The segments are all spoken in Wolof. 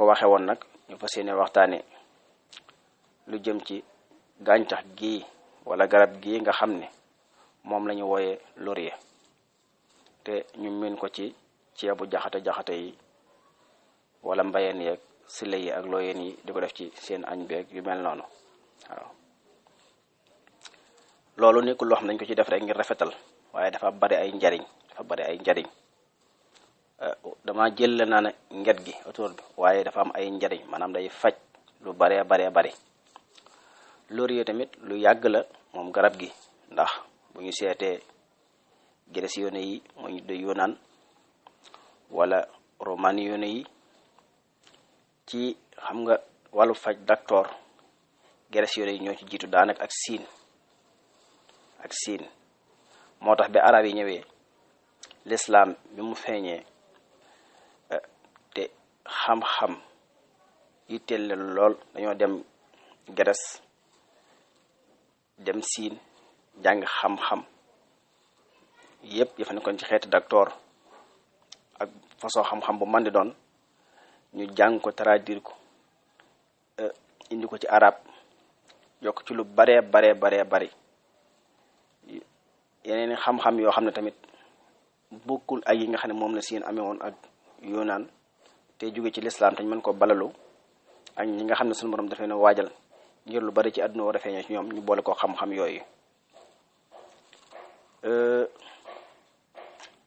waxe woon nag ñu fas yéene waxtaane lu jëm ci gàncax gii wala garab gii nga xam ne moom la ñu wooye laurier te ñu min ko ci ceebu jaxate yi wala mbayeen yeeg sile yi ak looyeen yi di ko def ci seen añ beeg yu mel noonu waaw loolu nekkul loo xam ne dañ ko ci def rek ngir rafetal waaye dafa bari ay njariñ dama jël naa ne nget gi autour bi waaye dafa am ay njariñ maanaam day faj lu baree bari laurier tamit lu yàgg la moom garab gi ndax bu ñu seetee Grèce yone yi mooy de Yunaan wala Romaani yone yi ci xam nga wàllu faj docteur Grèce yone yi ñoo ci jiitu daanaka ak siin moo tax ba arab yi ñëwee l'islam bi mu feeñee te xam-xam yitteel leen lool dañoo dem Grèce dem siin jàng xam-xam yépp yafa nekkoon ci xeeti docteur ak façon xam-xam bu man di doon ñu jàng ko traduire ko indi ko ci arab yokk ci lu baree bari yeneen xam-xam yoo xam ne tamit bokkul ak yi nga xam ne moom la siin amee woon ak Yunaan te jóge ci lislaam te ñu mën ko balalu ak ñi nga xam ne suñu borom dafay na waajal ngir lu bari ci àdduna war a feeñee ci ñoom ñu boole ko xam-xam yooyu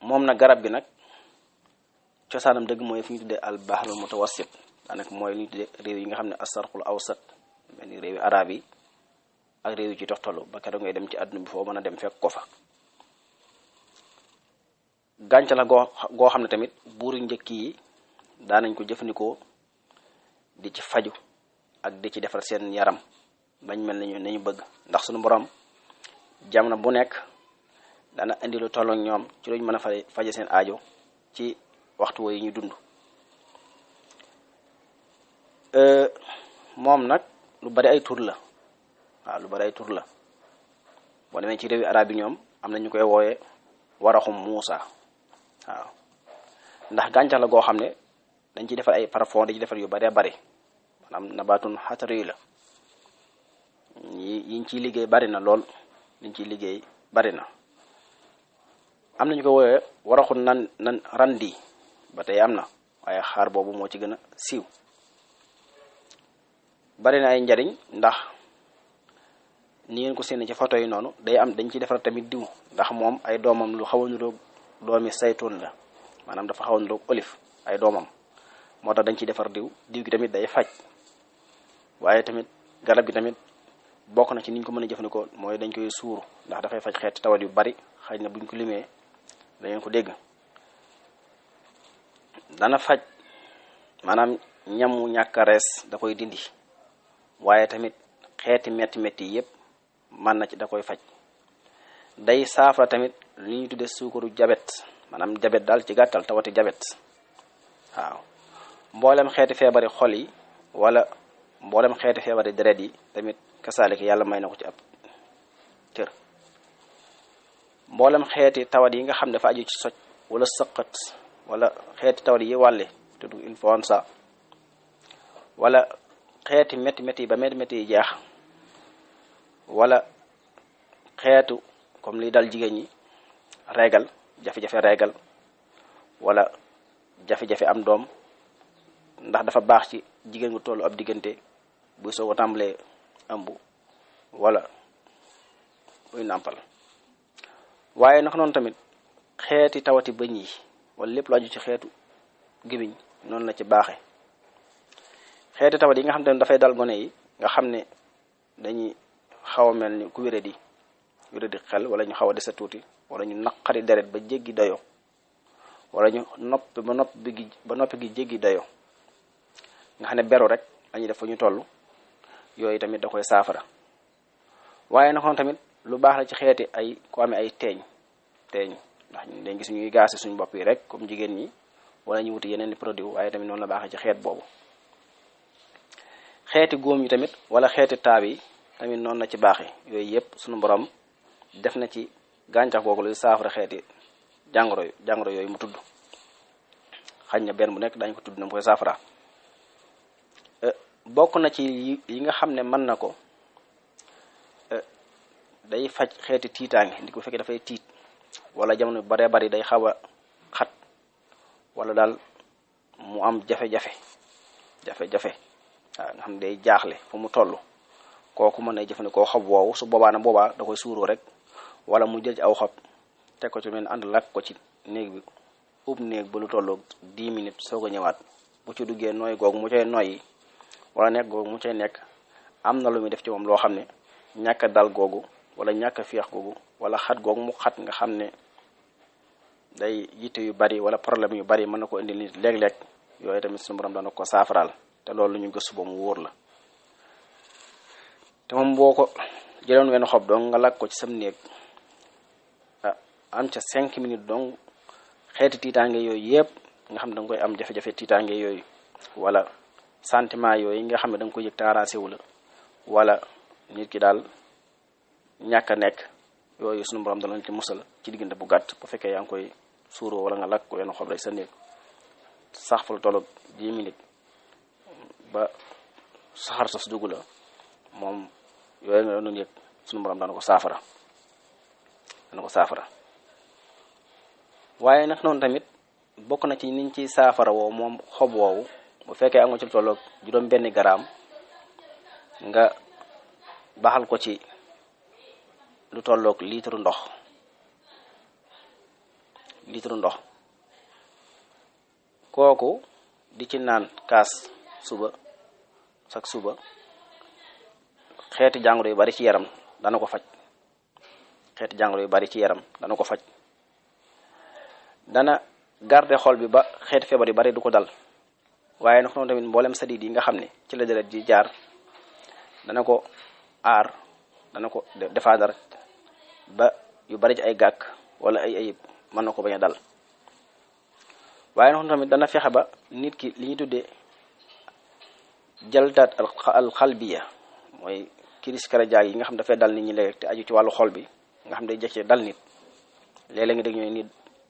moom na garab gi nag cosaanam dëgg mooy fi ñu tuddee al bahrul mutawassit daanaka mooy li ñu tuddee réew yi nga xam ne asarqul awsat mel ni réewi arab yi ak réew yi ci toxtalu ba keroog ngay dem ci àdduna bi foo mën a dem fekk ko fa gàncax la goo xam ne tamit buuru njëkk yi daanañ ko jëfandikoo di ci faju ak di ci defar seen yaram bañ mel nañu bëgg ndax suñu borom jamono bu nekk dana indi lu tollook ñoom ci luñ mën a faje seen aajo ci waxtu wooyu ñu dund moom nag lu bari ay tur la boo demee ci réewi arab yi ñoom am na ñu koy wooye waraxum Muusa waaw ndax gàncax la goo xam ne dañ ciy defar ay parfum dañ ci defar yu baree bari maanaam nabaatun xatari la yiñ ciy liggéey bari na lool liñ ciy liggéey bari na am na ñu ko wooyee waraxu nan randi ba tey am na waaye xaar boobu moo ci gën a siiw bari na ay njariñ ndax ni ngeen ko séenee ci photo yi noonu dañ ciy defar tamit diw ndax moom ay doomam lu xaw a niroog doomi saytuun la maanaam dafa xaw a niroog olive ay doomam moo tax dañ ciy defar diw gi tamit day faj waaye tamit garab gi tamit bokk na ci niñ ko mën a jëfandikoo mooy dañ koy suuru ndax dafay faj xeeti tawat yu bari xëy na buñ ko limee dangeen ko dégg dana faj maanaam ñamu ñàkk a rees da koy dindi waaye tamit xeeti metti yépp mën na ci da koy faj day saafara tamit li ñuy tuddee suukaru jabet maanaam jabet daal ci gàttal tawati jabet waaw mboolem xeeti feebari xol yi wala mboolem xeeti feebari deret yi tamit kasaalika yàlla may na ko ci ab cër mboolem xeeti tawat yi nga xam ne dafa aju ci soj wala sëqat wala xeeti tawat yi wàlle tudd influenza wala xeeti métti yi ba métti yi jeex wala xeetu comme li dal jigéen ñi régal jafe-jafe régal wala jafe-jafe am doom ndax dafa baax ci jigéen gu tollu ab diggante buy soog a tàmbalee ëmb wala buy nàmpal waaye naka noonu tamit xeeti tawati bëñ yi wala lépp lu aju ci xeetu gémmiñ noonu la ci baaxe xeeti tawat yi nga xam ne dafay dal gone yi nga xam ne dañuy xaw a mel ni ku wéradi xel wala ñu xaw a dese tuuti wala ñu naqari deret ba jéggi dayo wala ñu noppi ba noppi gi jéggi dayo nga xam ne beru rek lañuy def fa ñu toll yooyu tamit da koy saafara waaye nag tamit lu baax la ci xeeti ay ko amee ay teeñ ndax ñu dañ gis ñuy gaase suñu bopp yi rek comme jigéen ñi wala ñu wuti yeneen i produit waaye tamit noonu la baaxee ci xeet boobu xeeti góom yi tamit wala xeeti taab yi tamit noonu la ci baaxee yooyu yëpp suñu borom def na ci gàncax googu luy saafara xeeti jàngoro yooyu mu tudd xañ na benn bu nekk dañ ko tudd na mu koy saafara bokk na ci yi nga xam ne mën na ko day faj xeeti tiitaange ndi ko fekkee dafay tiit wala jamono yu baree bari day xaw a xat wala daal mu am jafe-jafe waaw nga xam ne day jaaxle fu mu toll kooku mën na jëfandikoo xob woowu su boobaa nag boobaa da koy suuroo rek wala mu jël ci aw xob teg ko ci mel ànd lakk ko ci néeg bi néeg ba lu tollu 10 minutes soo ko ñëwaat bu ci duggee nooy googu mu cay noyyi wala nekk googu mu cay nekk am na lu muy def ci moom loo xam ne ñàkk dal googu wala ñàkk féex googu wala xat googu mu xat nga xam ne day yitte yu bari wala problème yu bari mën na ko indi nit léeg-léeg yooyu tamit suñu borom dana ko saafaraal te loolu lu ñu gëstu ba mu wóor la te moom boo ko jëloon wenn xob dong nga lakk ko ci sam néeg am ca 5 minutes dong xeeti tiitaange yooyu yëpp nga xam ne da nga koy am jafe-jafe tiitaange yooyu wala sentiment yooyu nga xam ne da nga koy yëg taaraase wu la wala nit ki daal ñàkk a nekk yooyu sunu borom dana ci musal ci diggante bu gàtt bu fekkee yaa ngi koy suuroo wala nga lakk ko wenn xob rek sa néeg sax fa lu tollu 10 minutes ba saxar sa su dugg la moom yooyu nga doon yëg sunu borom dana ko saafara waaye nag noonu tamit bokk na ci niñ ci saafara woo moom xob woowu bu fekkee am nga ci lu tolloog juróom benn garaam nga baxal ko ci lu tolloog litre ndox kooku di ci naan kaas suba xeeti jàngoro yu bari ci yaram dana ko faj dana garder xol bi ba xeeti feebar yu bari du ko dal waaye nag noonu tamit mboolem sadiid yi nga xam ne ci la deret ji jaar dana ko aar dana ko defaadar ba yu bari ci ay gàkk wala ay ayib mën na ko bañ a dal waaye nag tamit dana fexe ba nit ki li ñuy tuddee jaltaat al xalbiya mooy crise cardiaque yi nga xam dafay dal nit ñi léegi te aju ci wàllu xol bi nga xam day jekk dal nit léeg-léeg nga dégg ñooy nit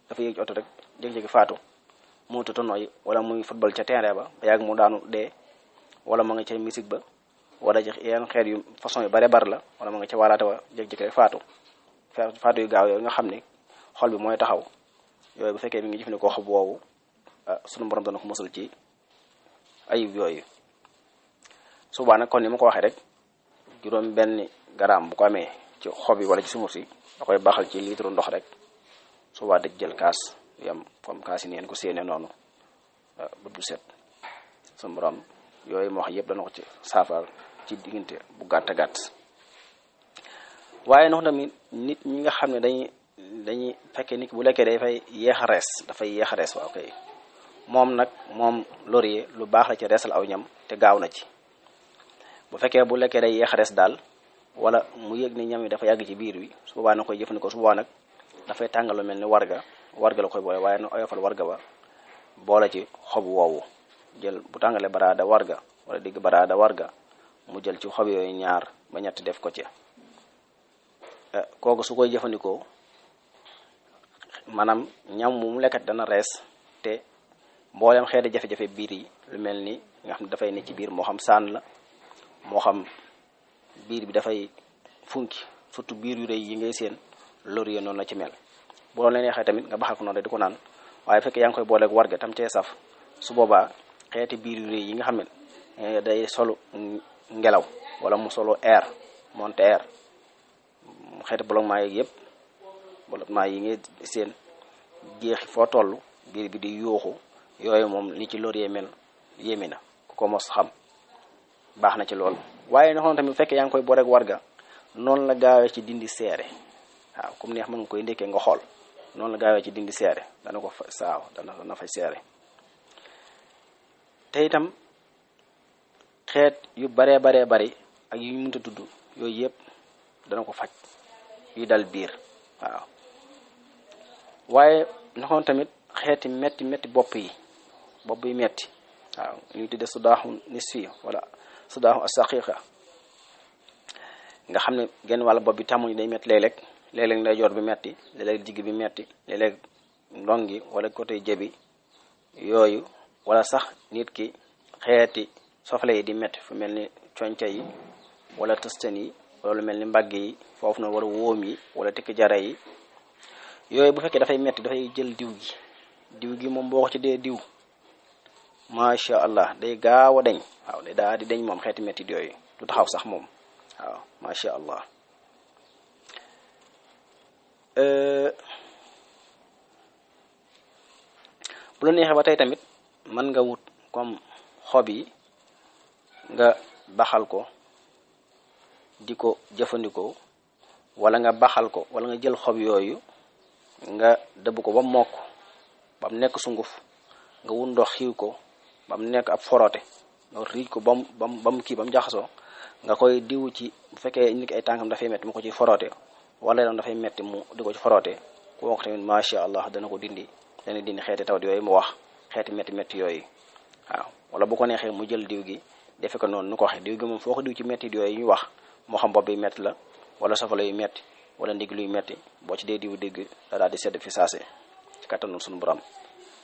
dafa yéeg ci oto rek jékki-jékki faatu mu tuta nooy wala muy football ca terrain ba yàgg mu daanu dee wala ma nga ca musique ba wala ci yenn xeet yu façon yu bare bar la wala ma nga ca waaraate wa jékki-jékki rek faatu yu gaaw yooyu nga xam ne xol bi mooy taxaw yooyu bu fekkee mi ngi jëfandikoo xob woowu sunu borom dana ko musal ci ayib yooyu subaa nag kon ni ma ko waxee rek juróom benn garaam bu ko amee ci xob yi wala ci sumur si da koy baxal ci litre ndox rek subaa dëj jël kaas yam comme kaas yi neen ko séenee noonu bët bu set sunu borom yooyu moo wax yëpp dana ko ci saafara ci diggante bu gàtt waaye noonu tamit nit ñi nga xam ne dañuy fekkee nit bu lekkee dafay yéex a rees waaw kay moom laurier lu baax la ci reesal aw ñam te gaaw na ci bu fekkee bu lekkee day yéex a rees daal wala mu yëg ni ñam yi dafa yàgg ci biir wi su boobaa na koy jëfandikoo su boobaa nag dafay tàngal lu mel ni warga la koy boole waaye na oyofal warga ba boole ci xob woowu jël bu tàngalee baraada warga wala digg baraada warga mu jël ci xob yooyu ñaar ba ñett def ko ci kooku su koy jëfandikoo maanaam ñam mu lekkat dana rees te mboolem xeeti jafe-jafe biir yi lu mel ni nga xam ne dafay ne ci biir moo xam saan la moo xam biir bi dafay funki surtout biir yu rëy yi ngay seen laurier noonu la ci mel boo leen neexee tamit nga baxal ko noonu rek di ko naan waaye fekkee yaa ngi koy booleeg warga tam cee saf su boobaa xeeti biir yu rëy yi nga xam ne day solu ngelaw wala mu solo air monte air xeeti ballonnement yeeg yëpp ballonnement yi ngay seen jeexi foo toll biir bi di yuuxu yooyu moom li ci laurier mel yéemi na ku ko mos xam baax na ci lool waaye noonu tamit bu fekkee yaa ngi koy booleeg warga noonu la gaawee ci dindi seere waaw comme neex mën nga koy ndekkee nga xool noonu la gaawee ci dindi seere dana ko fa saaw dana fay seere te itam xeet yu baree bari ak yu mënta tudd yooyu yëpp dana ko faj yu dal biir waaw waaye noonu tamit xeeti metti bopp yi metti waaw ñu tudde sudaaxu nisfi wala sudaaxu asaqiqa nga xam ne genn wàlla bopp bi tàmmuñu day metti léeg-léeg ndeyjoor bi metti léeg-léeg digg bi metti léeg-léeg ndongi wala côté jëbi yooyu wala sax nit ki xeeti sofale yi di métti fu mel ni conca yi wala tëstan yi wala lu mel ni mbagg yi foofu noonu wala wóom yi wala tikki jara yi yooyu bu fekkee dafay métti dafay jël diw gi moom boo ko ci dee diw macha allah day gaaw a deñ waaw day daa di deñ moom xeeti métti yooyu du taxaw sax moom waaw macha allah. bu la neexee ba tey tamit mën nga wut comme xob yi nga baxal ko di ko jëfandikoo wala nga baxal ko wala nga jël xob yooyu nga dëbb ko ba mokk ba mu nekk sunguf nga wut ndox xiiw ko ba mu nekk ab forote nga riij ko ba mu kii ba mu jaxasoo nga koy diw ci bu fekkee nit ki ay tànkam dafay metti mu ko ci forote wala yoon dafay metti mu di ko ci forote ku wax tamit macha allah dana dindi xeeti tawat yooyu mu wax xeeti métti yooyu waaw wala bu ko neexee mu jël diw gi defe ko noonu nu ko waxee diw gi moom foo ko diw ci métti yooyu ñu wax moo xam bopp bi métti la wala safala yu métti wala ndig luy métti boo ci dee diw dégg da daal di sedd fi saase ci kattanul suñu borom